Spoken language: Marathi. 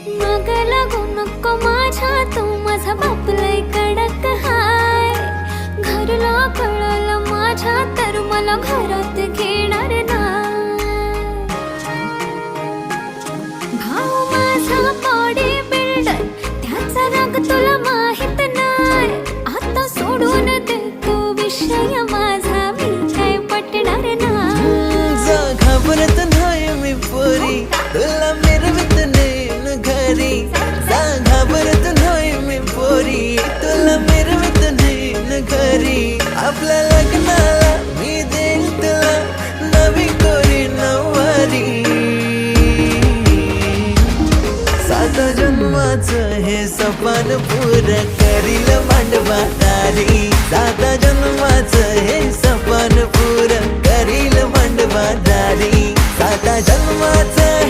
मग लागू नको माझ्या, तू माझा बाप लय कडक हाय. घरला कळलं माझ्या तर मला घरात घेणार नाही. भाऊ माझा बॉडी बिल्डर, त्याचा राग तुला माहित नाही. आता सोडून दे तो विषय माझा, मी काय पटणार नाही. जा घाबरत नाही मी पोरी, तुला मिरवत नाही घरी. जा घाबरत नाही मी पोरी, तुला मिरवत नाही घरी. आपल्या लग्नाला मी देईन तुला नवी कोरी नववारी. सात जन्माचं हे सपन पुरं करील मांडवादारी. सात जन्माचं हे सपन पुरं करील मांडवादारी. सात जन्माचं